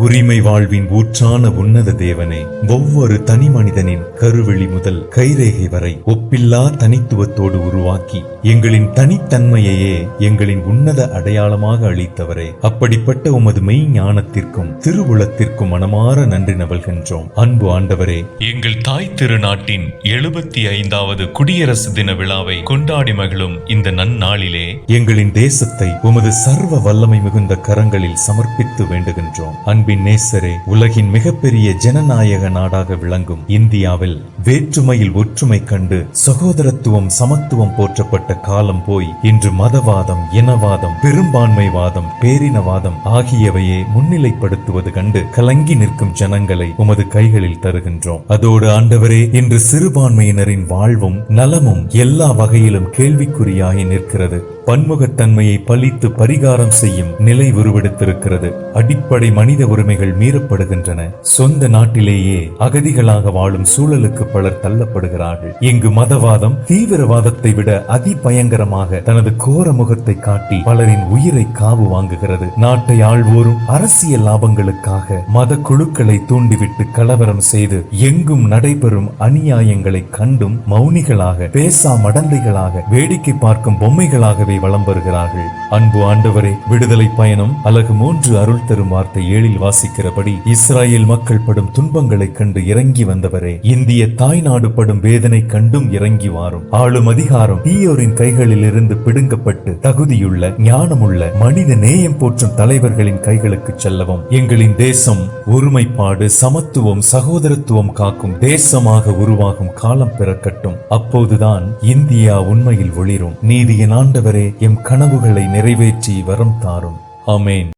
உரிமை வாழ்வின் ஊற்றான உன்னத தேவனே, ஒவ்வொரு தனி மனிதனின் கருவெளி முதல் கைரேகை வரை ஒப்பில்லா தனித்துவத்தோடு உருவாக்கி எங்களின் தனித்தன்மையையே எங்களின் உன்னத அடையாளமாக அளித்தவரே, அப்படிப்பட்ட உமது மெய் ஞானத்திற்கும் திருவுளத்திற்கும் மனமாற நன்றி நவல்கின்றோம். அன்பு ஆண்டவரே, எங்கள் தாய் திருநாட்டின் 75வது குடியரசு தின விழாவை கொண்டாடி மகிழும் இந்த நன்னாளிலே எங்களின் தேசத்தை உமது சர்வ வல்லமை மிகுந்த கரங்களில் சமர்ப்பித்து வேண்டுகின்றோம். அன்பின் நேசரே, உலகின் மிகப்பெரிய ஜனநாயக நாடாக விளங்கும் இந்தியாவில் வேற்றுமையில் ஒற்றுமை கண்டு சகோதரத்துவம் சமத்துவம் போற்றப்பட்ட காலம் போய் இன்று மதவாதம், இனவாதம், பெரும்பான்மைவாதம், பேரினவாதம் ஆகியவையே முன்னிலைப்படுத்துவது கண்டு கலங்கி நிற்கும் ஜனங்களை உமது கைகளில் தருகின்றோம். அதோடு ஆண்டவரே, இன்று சிறுபான்மையினரின் வாழ்வும் நலமும் எல்லா வகையிலும் கேள்விக்குறியாகி நிற்கிறது. பன்முகத்தன்மையை பழித்து பரிகாரம் செய்யும் நிலை உருவெடுத்திருக்கிறது. அடிப்படை மனித உரிமைகள் மீறப்படுகின்றன. சொந்த நாட்டிலேயே அகதிகளாக வாழும் சூழலுக்கு பலர் தள்ளப்படுகிறார்கள். இங்கு மதவாதம் தீவிரவாதத்தை விட அதிபயங்கரமாக தனது கோர முகத்தை காட்டி பலரின் உயிரை காவு வாங்குகிறது. நாட்டை ஆள்வோரும் அரசியல் லாபங்களுக்காக மத குழுக்களை தூண்டிவிட்டு கலவரம் செய்து எங்கும் நடைபெறும் அநியாயங்களை கண்டும் மௌனிகளாக, பேசா மடந்தைகளாக, வேடிக்கை பார்க்கும் பொம்மைகளாகவே வலம் வருகிறார்கள். அன்பு ஆண்டவரே, விடுதலை பயணம் அலகு 3 அருள் தரும் வார்த்தை 7 வாசிக்கிறபடி இஸ்ராயேல் மக்கள் படும் துன்பங்களை கண்டு இறங்கி வந்தவரே, இந்திய தாய்நாடு படும் வேதனை கண்டும் இறங்கி வாரும். ஆளும் அதிகாரம் தீயோரின் கைகளில் இருந்து பிடுங்கப்பட்டு தகுதியுள்ள ஞானமுள்ள மனித நேயம் போற்றும் தலைவர்களின் கைகளுக்கு செல்லவும். எங்களின் தேசம் ஒருமைப்பாடு, சமத்துவம், சகோதரத்துவம் காக்கும் தேசமாக உருவாகும் காலம் பிறக்கட்டும். அப்போதுதான் இந்தியா உண்மையில் ஒளிரும். நீதியின் ஆண்டவரே, எம் கனவுகளை நிறைவேற்றி வரம் தாரும். ஆமேன்.